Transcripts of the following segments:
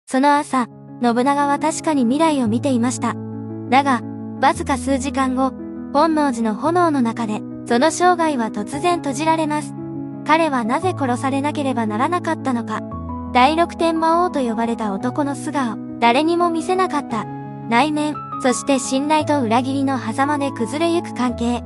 その朝、信長は確かに未来を見ていました。だが、わずか数時間後、本能寺の炎の中で、その生涯は突然閉じられます。彼はなぜ殺されなければならなかったのか。第六天魔王と呼ばれた男の素顔、誰にも見せなかった。内面、そして信頼と裏切りの狭間で崩れゆく関係。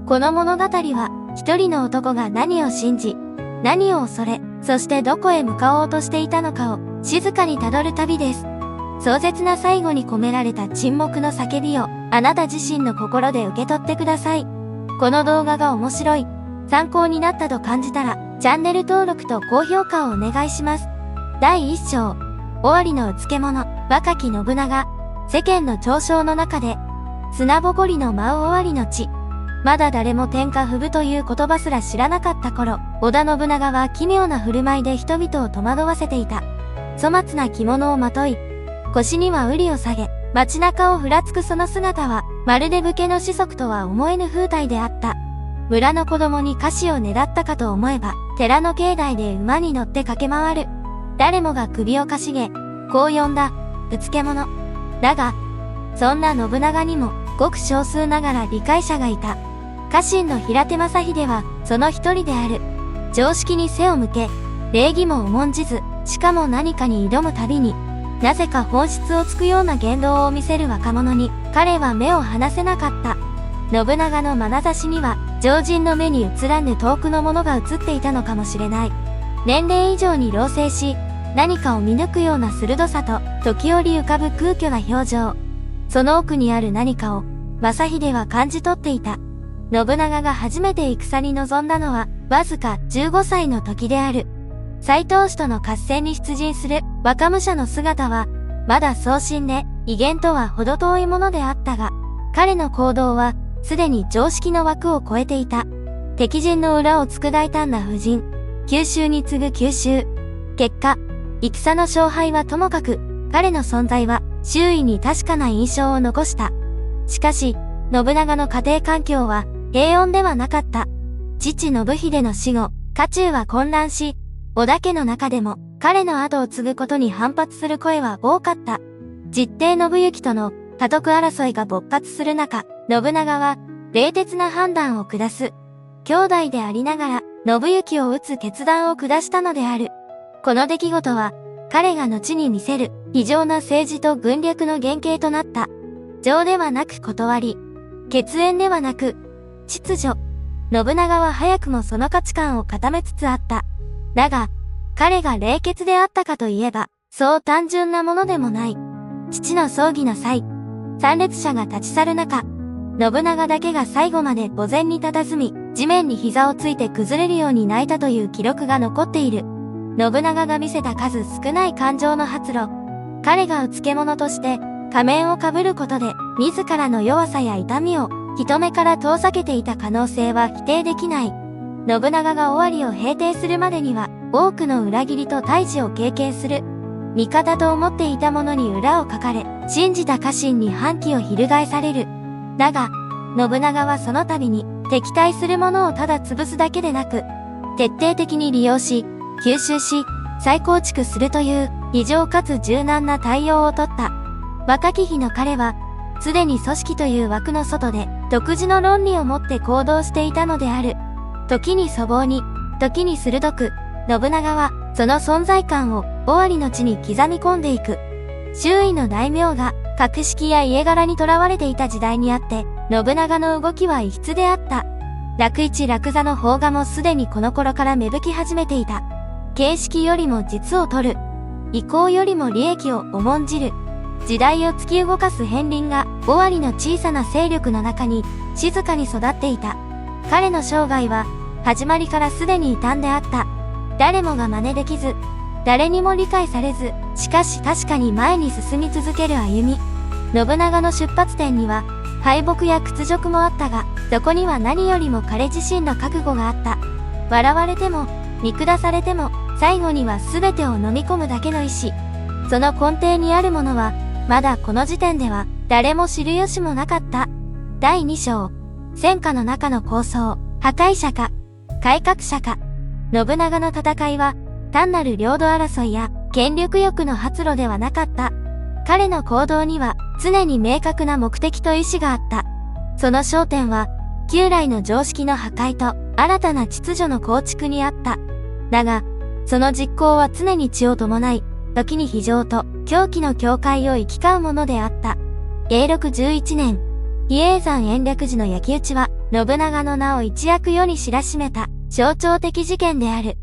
この物語は、一人の男が何を信じ、何を恐れ、そしてどこへ向かおうとしていたのかを、静かに辿る旅です。壮絶な最後に込められた沈黙の叫びを、あなた自身の心で受け取ってください。この動画が面白い、参考になったと感じたら、チャンネル登録と高評価をお願いします。第1章、尾張のうつけ者、若き信長。世間の嘲笑の中で、砂ぼこりの舞う尾張の地。まだ誰も天下布武という言葉すら知らなかった頃、織田信長は奇妙な振る舞いで人々を戸惑わせていた。粗末な着物をまとい、腰には瓜を下げ、街中をふらつくその姿は、まるで武家の子息とは思えぬ風体であった。村の子供に菓子をねだったかと思えば、寺の境内で馬に乗って駆け回る。誰もが首をかしげ、こう呼んだ、うつけ者。だが、そんな信長にも、ごく少数ながら理解者がいた。家臣の平手正秀は、その一人である。常識に背を向け、礼儀も重んじず、しかも何かに挑むたびに、なぜか本質をつくような言動を見せる若者に、彼は目を離せなかった。信長の眼差しには、常人の目に映らぬ遠くのものが映っていたのかもしれない。年齢以上に老成し、何かを見抜くような鋭さと、時折浮かぶ空虚な表情。その奥にある何かを、正秀は感じ取っていた。信長が初めて戦に臨んだのは、わずか15歳の時である。斎藤氏との合戦に出陣する若武者の姿は、まだ壮新で、威厳とは程遠いものであったが、彼の行動は、すでに常識の枠を超えていた。敵陣の裏を突く大胆な布陣。急襲に次ぐ急襲。結果、戦の勝敗はともかく、彼の存在は周囲に確かな印象を残した。しかし、信長の家庭環境は平穏ではなかった。父信秀の死後、家中は混乱し、織田家の中でも彼の後を継ぐことに反発する声は多かった。実弟信行との家督争いが勃発する中、信長は冷徹な判断を下す。兄弟でありながら、信行を討つ決断を下したのである。この出来事は、彼が後に見せる非常な政治と軍略の原型となった。情ではなく断り、血縁ではなく、秩序。信長は早くもその価値観を固めつつあった。だが、彼が冷血であったかといえば、そう単純なものでもない。父の葬儀の際、参列者が立ち去る中、信長だけが最後まで墓前に佇み、地面に膝をついて崩れるように泣いたという記録が残っている。信長が見せた数少ない感情の発露。彼がうつけ者として仮面をかぶることで自らの弱さや痛みを人目から遠ざけていた可能性は否定できない。信長が尾張を平定するまでには多くの裏切りと対峙を経験する。味方と思っていた者に裏をかかれ、信じた家臣に反旗を翻される。だが、信長はその度に敵対する者をただ潰すだけでなく、徹底的に利用し、吸収し、再構築するという非常かつ柔軟な対応をとった。若き日の彼は、すでに組織という枠の外で独自の論理を持って行動していたのである。時に粗暴に、時に鋭く、信長はその存在感を尾張の地に刻み込んでいく。周囲の大名が格式や家柄にとらわれていた時代にあって、信長の動きは異質であった。楽市楽座の邦画もすでにこの頃から芽吹き始めていた。形式よりも実を取る。意向よりも利益を重んじる。時代を突き動かす片鱗が尾張の小さな勢力の中に静かに育っていた。彼の生涯は始まりからすでに異端であった。誰もが真似できず、誰にも理解されず、しかし確かに前に進み続ける歩み。信長の出発点には敗北や屈辱もあったが、そこには何よりも彼自身の覚悟があった。笑われても、見下されても、最後には全てを飲み込むだけの意志。その根底にあるものは、まだこの時点では誰も知る由もなかった。第2章。戦火の中の構想。破壊者か、改革者か。信長の戦いは、単なる領土争いや権力欲の発露ではなかった。彼の行動には常に明確な目的と意志があった。その焦点は、旧来の常識の破壊と新たな秩序の構築にあった。だが、その実行は常に血を伴い、時に非情と狂気の境界を行き交うものであった。永禄11年、比叡山延暦寺の焼き討ちは、信長の名を一躍世に知らしめた象徴的事件である。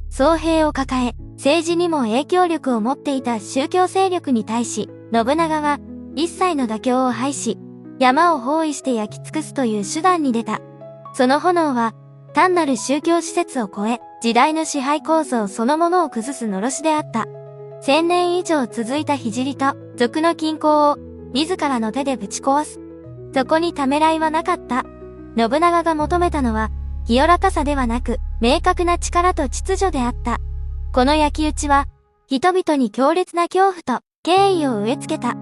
僧兵を抱え、政治にも影響力を持っていた宗教勢力に対し、信長は一切の妥協を排し、山を包囲して焼き尽くすという手段に出た。その炎は、単なる宗教施設を超え、時代の支配構造そのものを崩すのろしであった。1000年以上続いた聖と賊の均衡を自らの手でぶち壊す。そこにためらいはなかった。信長が求めたのは、清らかさではなく、明確な力と秩序であった。この焼き討ちは、人々に強烈な恐怖と敬意を植え付けた。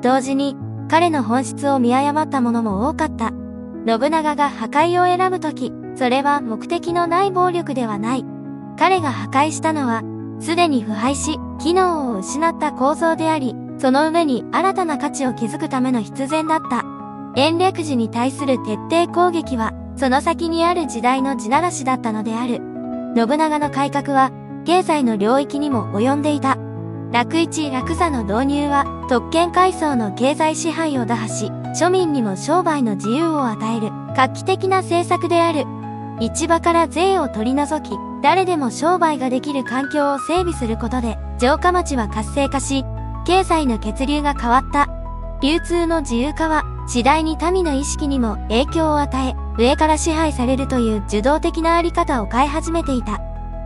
同時に、彼の本質を見誤った者も多かった。信長が破壊を選ぶとき、それは目的のない暴力ではない。彼が破壊したのは、すでに腐敗し、機能を失った構造であり、その上に新たな価値を築くための必然だった。延暦寺に対する徹底攻撃は、その先にある時代の地ならしだったのである。信長の改革は、経済の領域にも及んでいた。楽市楽座の導入は、特権階層の経済支配を打破し、庶民にも商売の自由を与える、画期的な政策である。市場から税を取り除き、誰でも商売ができる環境を整備することで、城下町は活性化し、経済の血流が変わった。流通の自由化は、次第に民の意識にも影響を与え、上から支配されるという受動的なあり方を変え始めていた。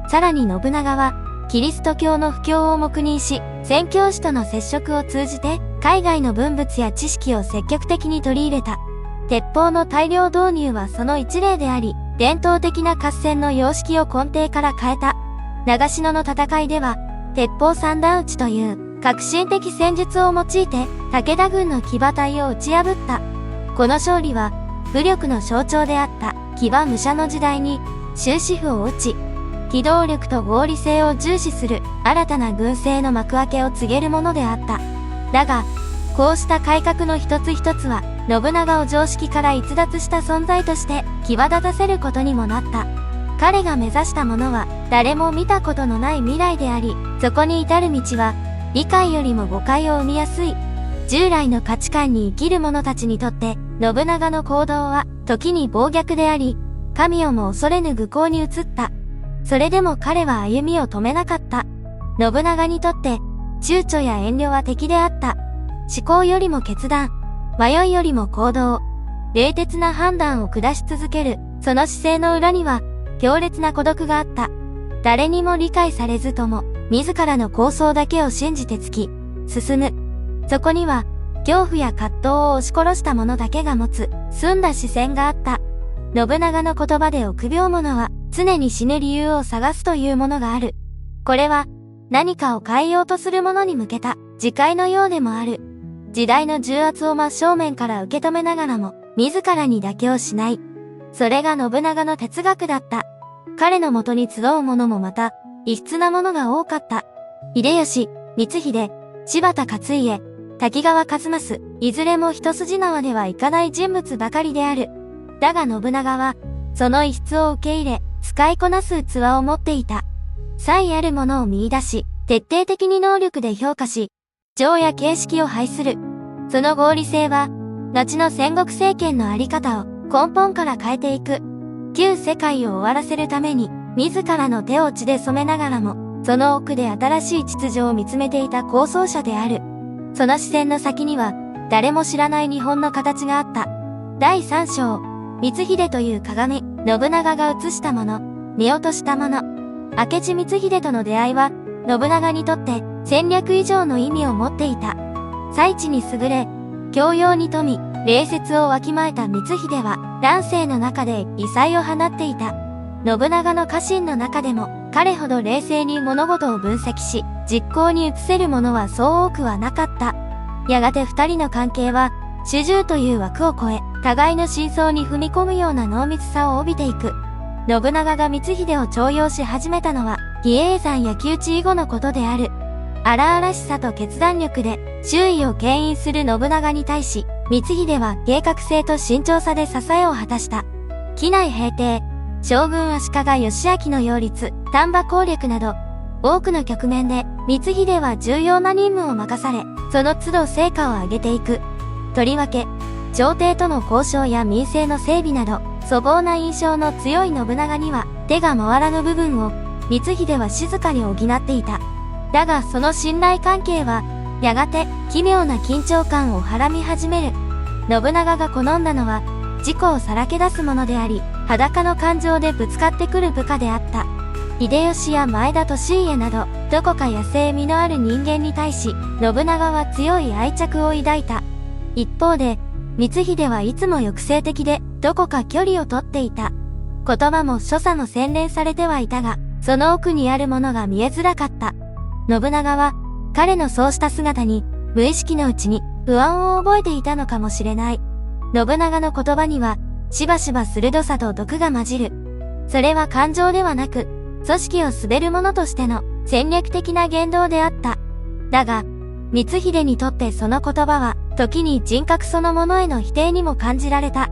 さらに信長は、キリスト教の布教を黙認し、宣教師との接触を通じて、海外の文物や知識を積極的に取り入れた。鉄砲の大量導入はその一例であり、伝統的な合戦の様式を根底から変えた。長篠の戦いでは、鉄砲三段撃ちという革新的戦術を用いて、武田軍の騎馬隊を打ち破った。この勝利は、武力の象徴であった騎馬武者の時代に、終止符を打ち、機動力と合理性を重視する新たな軍政の幕開けを告げるものであった。だが、こうした改革の一つ一つは、信長を常識から逸脱した存在として際立たせることにもなった。彼が目指したものは、誰も見たことのない未来であり、そこに至る道は、理解よりも誤解を生みやすい。従来の価値観に生きる者たちにとって、信長の行動は、時に暴虐であり、神をも恐れぬ愚行に移った。それでも彼は歩みを止めなかった。信長にとって、躊躇や遠慮は敵であった。思考よりも決断、迷いよりも行動、冷徹な判断を下し続ける、その姿勢の裏には、強烈な孤独があった。誰にも理解されずとも、自らの構想だけを信じて突き、進む。そこには、恐怖や葛藤を押し殺した者だけが持つ、澄んだ視線があった。信長の言葉で臆病者は、常に死ぬ理由を探すというものがある。これは、何かを変えようとする者に向けた、自戒のようでもある。時代の重圧を真正面から受け止めながらも、自らに妥協しない。それが信長の哲学だった。彼のもとに集う者もまた、異質なものが多かった。秀吉、光秀、柴田勝家、滝川一益、いずれも一筋縄ではいかない人物ばかりである。だが信長は、その異質を受け入れ、使いこなす器を持っていた。差異あるものを見出し、徹底的に能力で評価し、情や形式を排する。その合理性は、後の戦国政権のあり方を根本から変えていく。旧世界を終わらせるために、自らの手を血で染めながらも、その奥で新しい秩序を見つめていた構想者である。その視線の先には、誰も知らない日本の形があった。第三章、光秀という鏡、信長が映したもの、見落としたもの。明智光秀との出会いは、信長にとって戦略以上の意味を持っていた。才知に優れ、教養に富み、礼節をわきまえた光秀は、乱世の中で異彩を放っていた。信長の家臣の中でも、彼ほど冷静に物事を分析し、実行に移せる者はそう多くはなかった。やがて二人の関係は、主従という枠を超え、互いの真相に踏み込むような濃密さを帯びていく。信長が光秀を重用し始めたのは、比叡山焼き討ち以後のことである。荒々しさと決断力で周囲を牽引する信長に対し、光秀は計画性と慎重さで支えを果たした。畿内平定、将軍足利義昭の擁立、丹波攻略など、多くの局面で光秀は重要な任務を任され、その都度成果を上げていく。とりわけ、朝廷との交渉や民政の整備など、粗暴な印象の強い信長には手が回らぬ部分を光秀は静かに補っていた。だがその信頼関係はやがて奇妙な緊張感をはらみ始める。信長が好んだのは自己をさらけ出すものであり、裸の感情でぶつかってくる部下であった。秀吉や前田利家などどこか野生味のある人間に対し信長は強い愛着を抱いた。一方で光秀はいつも抑制的でどこか距離をとっていた。言葉も所作も洗練されてはいたが、その奥にあるものが見えづらかった。信長は彼のそうした姿に無意識のうちに不安を覚えていたのかもしれない。信長の言葉にはしばしば鋭さと毒が混じる。それは感情ではなく、組織を滑る者としての戦略的な言動であった。だが、光秀にとってその言葉は時に人格そのものへの否定にも感じられた。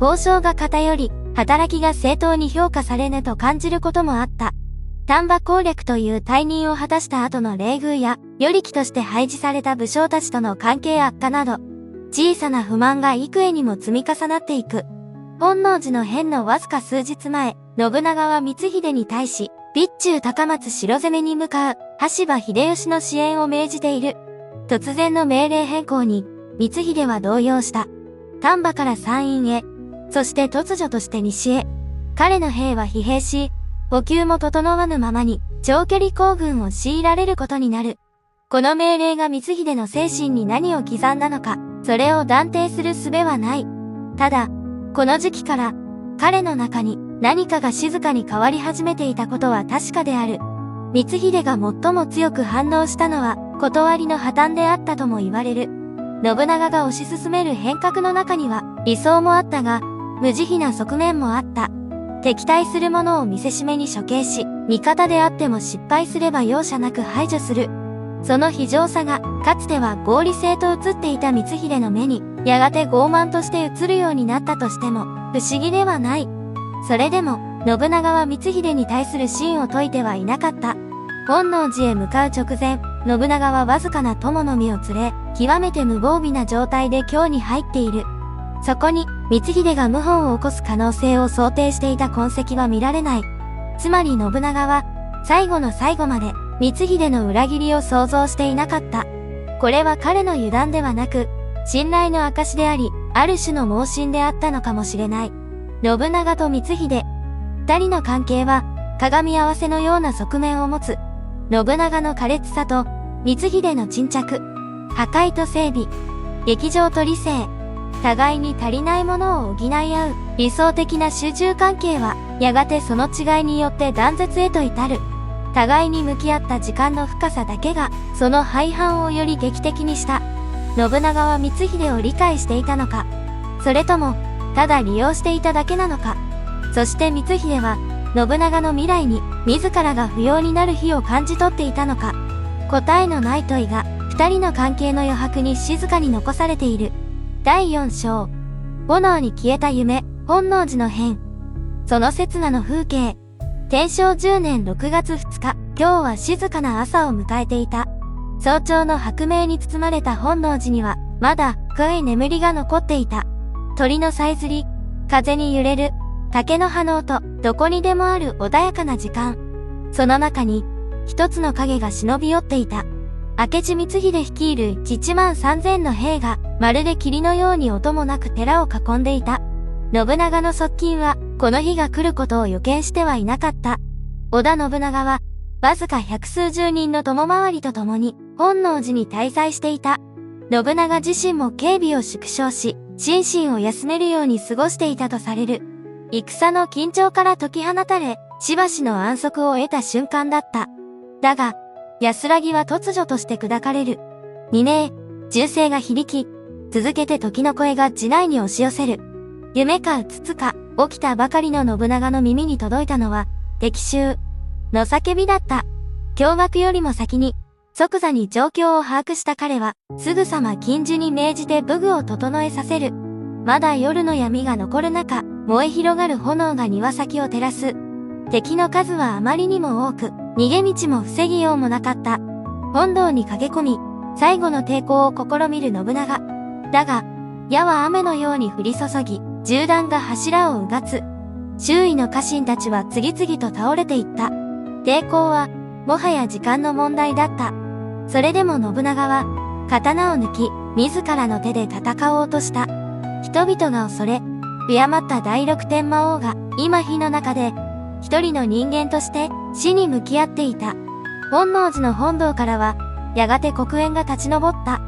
交渉が偏り、働きが正当に評価されぬと感じることもあった。丹波攻略という大任を果たした後の冷遇や、与力として配置された武将たちとの関係悪化など、小さな不満が幾重にも積み重なっていく。本能寺の変のわずか数日前、信長は光秀に対し、備中高松城攻めに向かう羽柴秀吉の支援を命じている。突然の命令変更に、光秀は動揺した。丹波から山陰へ、そして突如として西へ。彼の兵は疲弊し、補給も整わぬままに長距離行軍を強いられることになる。この命令が光秀の精神に何を刻んだのか、それを断定する術はない。ただ、この時期から彼の中に何かが静かに変わり始めていたことは確かである。光秀が最も強く反応したのは断りの破綻であったとも言われる。信長が推し進める変革の中には理想もあったが、無慈悲な側面もあった。敵対する者を見せしめに処刑し、味方であっても失敗すれば容赦なく排除する。その非情さが、かつては合理性と映っていた光秀の目に、やがて傲慢として映るようになったとしても、不思議ではない。それでも、信長は光秀に対する信を解いてはいなかった。本能寺へ向かう直前、信長はわずかな友の実を連れ、極めて無防備な状態で京に入っている。そこに、光秀が謀反を起こす可能性を想定していた痕跡は見られない。つまり信長は、最後の最後まで、光秀の裏切りを想像していなかった。これは彼の油断ではなく、信頼の証であり、ある種の盲信であったのかもしれない。信長と光秀、二人の関係は、鏡合わせのような側面を持つ。信長の苛烈さと、光秀の沈着、破壊と整備、劇場と理性、互いに足りないものを補い合う理想的な主従関係は、やがてその違いによって断絶へと至る。互いに向き合った時間の深さだけが、その廃反をより劇的にした。信長は光秀を理解していたのか、それとも、ただ利用していただけなのか。そして光秀は、信長の未来に、自らが不要になる日を感じ取っていたのか。答えのない問いが、二人の関係の余白に静かに残されている。第4章。炎に消えた夢、本能寺の変。その刹那の風景。天正10年6月2日、今日は静かな朝を迎えていた。早朝の白明に包まれた本能寺には、まだ深い眠りが残っていた。鳥のさえずり、風に揺れる、竹の葉の音、どこにでもある穏やかな時間。その中に、一つの影が忍び寄っていた。明智光秀率いる1万3000の兵が、まるで霧のように音もなく寺を囲んでいた。信長の側近は、この日が来ることを予見してはいなかった。織田信長は、わずか百数十人の友回りと共に、本能寺に滞在していた。信長自身も警備を縮小し、心身を休めるように過ごしていたとされる。戦の緊張から解き放たれ、しばしの安息を得た瞬間だった。だが、安らぎは突如として砕かれる。二年、銃声が響き、続けて時の声が寺内に押し寄せる。夢かうつつか、起きたばかりの信長の耳に届いたのは、敵襲の叫びだった。驚愕よりも先に、即座に状況を把握した彼は、すぐさま禁樹に命じて武具を整えさせる。まだ夜の闇が残る中、燃え広がる炎が庭先を照らす。敵の数はあまりにも多く、逃げ道も防ぎようもなかった。本堂に駆け込み、最後の抵抗を試みる信長。だが、矢は雨のように降り注ぎ、銃弾が柱をうがつ。周囲の家臣たちは次々と倒れていった。抵抗は、もはや時間の問題だった。それでも信長は、刀を抜き、自らの手で戦おうとした。人々が恐れ、敬った第六天魔王が、今火の中で、一人の人間として死に向き合っていた。本能寺の本堂からは、やがて黒煙が立ち上った。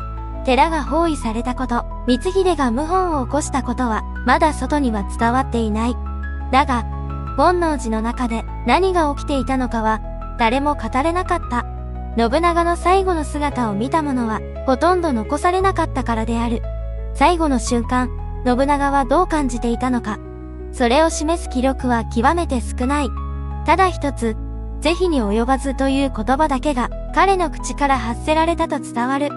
寺が包囲されたこと、光秀が謀反を起こしたことは、まだ外には伝わっていない。だが、本能寺の中で何が起きていたのかは、誰も語れなかった。信長の最後の姿を見た者は、ほとんど残されなかったからである。最後の瞬間、信長はどう感じていたのか。それを示す記録は極めて少ない。ただ一つ、是非に及ばずという言葉だけが彼の口から発せられたと伝わる。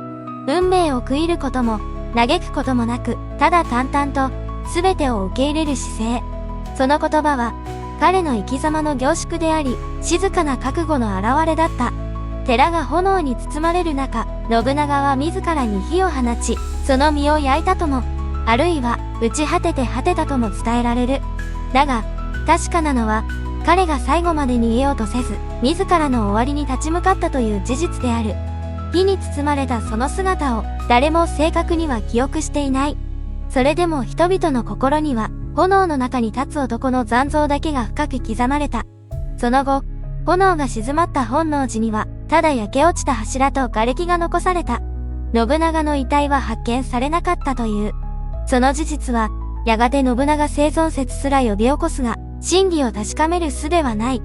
運命を悔いることも、嘆くこともなく、ただ淡々と全てを受け入れる姿勢。その言葉は、彼の生き様の凝縮であり、静かな覚悟の表れだった。寺が炎に包まれる中、信長は自らに火を放ち、その身を焼いたとも、あるいは、打ち果てて果てたとも伝えられる。だが、確かなのは、彼が最後まで逃げようとせず、自らの終わりに立ち向かったという事実である。火に包まれたその姿を、誰も正確には記憶していない。それでも人々の心には、炎の中に立つ男の残像だけが深く刻まれた。その後、炎が静まった本能寺には、ただ焼け落ちた柱と瓦礫が残された。信長の遺体は発見されなかったという。その事実は、やがて信長生存説すら呼び起こすが、真偽を確かめる術はない。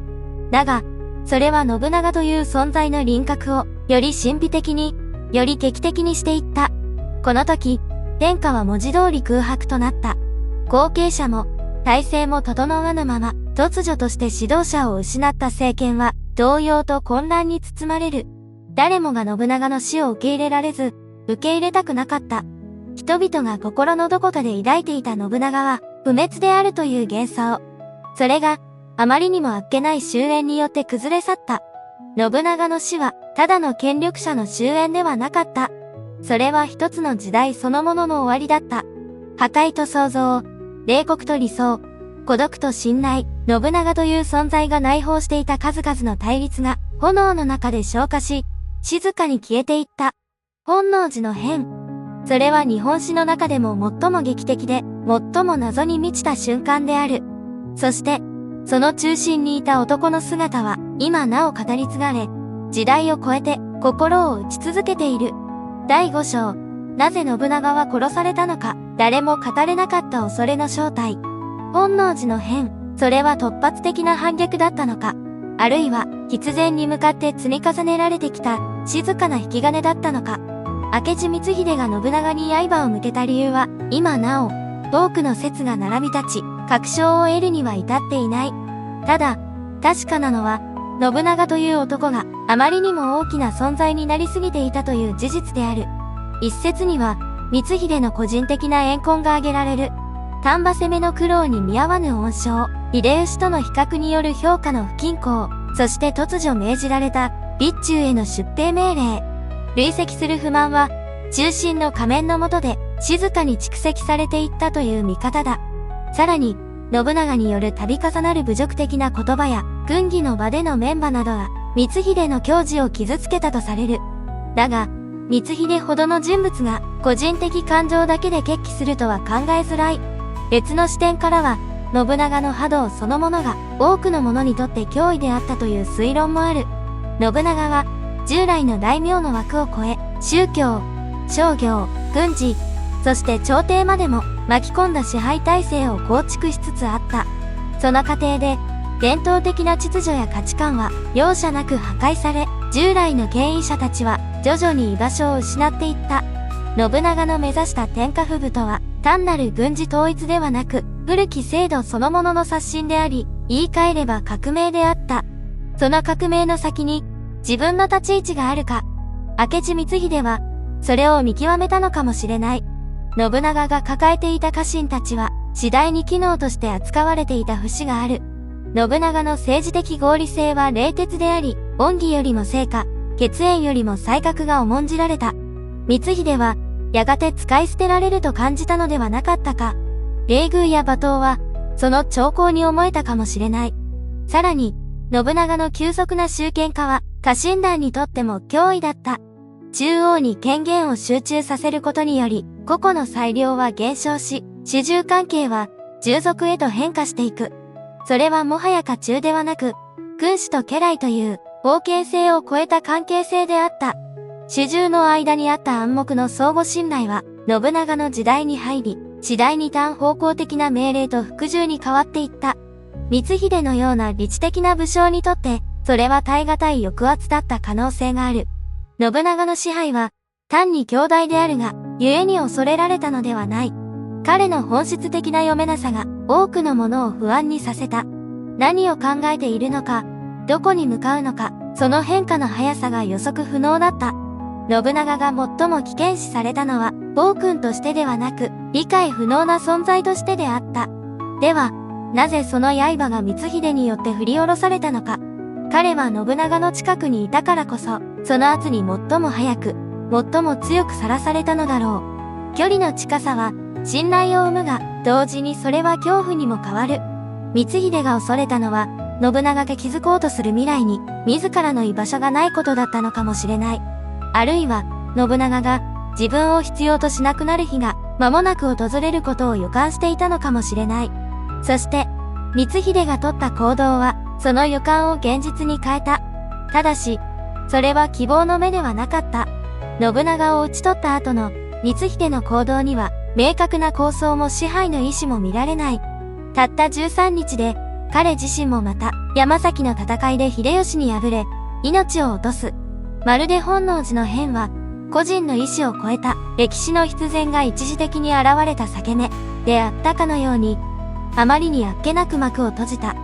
だが、それは信長という存在の輪郭を、より神秘的に、より劇的にしていった。この時、天下は文字通り空白となった。後継者も、体制も整わぬまま、突如として指導者を失った政権は、動揺と混乱に包まれる。誰もが信長の死を受け入れられず、受け入れたくなかった。人々が心のどこかで抱いていた信長は、不滅であるという幻想。それが、あまりにもあっけない終焉によって崩れ去った。信長の死は、ただの権力者の終焉ではなかった。それは一つの時代そのものの終わりだった。破壊と創造、冷酷と理想、孤独と信頼、信長という存在が内包していた数々の対立が、炎の中で消化し、静かに消えていった。本能寺の変。それは日本史の中でも最も劇的で、最も謎に満ちた瞬間である。そして、その中心にいた男の姿は、今なお語り継がれ、時代を超えて心を打ち続けている。第5章、なぜ信長は殺されたのか、誰も語れなかった恐れの正体。本能寺の変、それは突発的な反逆だったのか、あるいは必然に向かって積み重ねられてきた静かな引き金だったのか。明智光秀が信長に刃を向けた理由は、今なお、多くの説が並び立ち、確証を得るには至っていない。ただ、確かなのは、信長という男があまりにも大きな存在になりすぎていたという事実である。一説には、光秀の個人的な怨恨が挙げられる。丹波攻めの苦労に見合わぬ恩賞、秀吉との比較による評価の不均衡、そして突如命じられた備中への出兵命令。累積する不満は、中心の仮面の下で静かに蓄積されていったという見方だ。さらに、信長による度重なる侮辱的な言葉や、軍議の場でのメンバなどは、光秀の矜持を傷つけたとされる。だが、光秀ほどの人物が個人的感情だけで決起するとは考えづらい。別の視点からは、信長の波動そのものが多くの者にとって脅威であったという推論もある。信長は、従来の大名の枠を超え、宗教、商業、軍事、そして朝廷までも巻き込んだ支配体制を構築しつつあった。その過程で、伝統的な秩序や価値観は容赦なく破壊され、従来の権威者たちは徐々に居場所を失っていった。信長の目指した天下布武とは、単なる軍事統一ではなく、古き制度そのものの刷新であり、言い換えれば革命であった。その革命の先に、自分の立ち位置があるか、明智光秀は、それを見極めたのかもしれない。信長が抱えていた家臣たちは、次第に機能として扱われていた節がある。信長の政治的合理性は冷徹であり、恩義よりも成果、血縁よりも才覚が重んじられた。光秀は、やがて使い捨てられると感じたのではなかったか。冷遇や罵倒は、その兆候に思えたかもしれない。さらに、信長の急速な集権化は、家臣団にとっても脅威だった。中央に権限を集中させることにより、個々の裁量は減少し、主従関係は従属へと変化していく。それはもはや家中ではなく、君主と家来という封建性を超えた関係性であった。主従の間にあった暗黙の相互信頼は、信長の時代に入り、次第に単方向的な命令と服従に変わっていった。光秀のような理知的な武将にとって、それは耐え難い抑圧だった可能性がある。信長の支配は、単に強大であるが、故に恐れられたのではない。彼の本質的な読めなさが、多くのものを不安にさせた。何を考えているのか、どこに向かうのか、その変化の速さが予測不能だった。信長が最も危険視されたのは、暴君としてではなく、理解不能な存在としてであった。では、なぜその刃が光秀によって振り下ろされたのか。彼は信長の近くにいたからこそ、その圧に最も早く、最も強くさらされたのだろう。距離の近さは、信頼を生むが、同時にそれは恐怖にも変わる。光秀が恐れたのは、信長が築こうとする未来に、自らの居場所がないことだったのかもしれない。あるいは、信長が、自分を必要としなくなる日が、間もなく訪れることを予感していたのかもしれない。そして、光秀が取った行動は、その予感を現実に変えた。ただし、それは希望の目ではなかった。信長を討ち取った後の光秀の行動には、明確な構想も支配の意志も見られない。たった13日で、彼自身もまた、山崎の戦いで秀吉に敗れ、命を落とす。まるで本能寺の変は、個人の意志を超えた歴史の必然が一時的に現れた裂け目であったかのように、あまりにあっけなく幕を閉じた。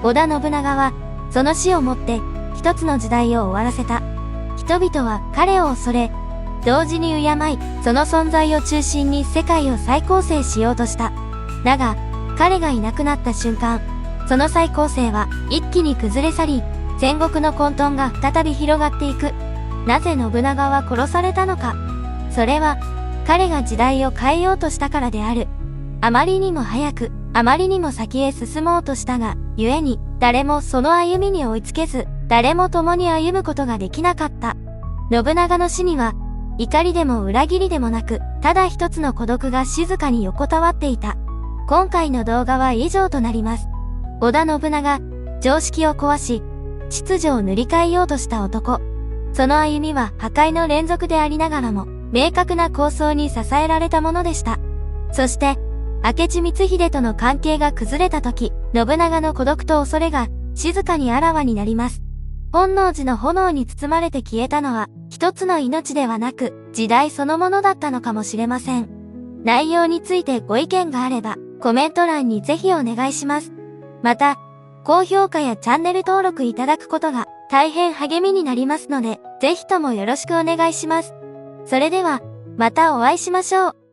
織田信長は、その死をもって一つの時代を終わらせた。人々は彼を恐れ、同時に敬い、その存在を中心に世界を再構成しようとした。だが、彼がいなくなった瞬間、その再構成は一気に崩れ去り、戦国の混沌が再び広がっていく。なぜ信長は殺されたのか。それは、彼が時代を変えようとしたからである。あまりにも早く、あまりにも先へ進もうとしたが、故に、誰もその歩みに追いつけず、誰も共に歩むことができなかった。信長の死には、怒りでも裏切りでもなく、ただ一つの孤独が静かに横たわっていた。今回の動画は以上となります。織田信長、常識を壊し、秩序を塗り替えようとした男。その歩みは破壊の連続でありながらも、明確な構想に支えられたものでした。そして、明智光秀との関係が崩れた時、信長の孤独と恐れが静かにあらわになります。本能寺の炎に包まれて消えたのは、一つの命ではなく、時代そのものだったのかもしれません。内容についてご意見があれば、コメント欄にぜひお願いします。また、高評価やチャンネル登録いただくことが大変励みになりますので、ぜひともよろしくお願いします。それでは、またお会いしましょう。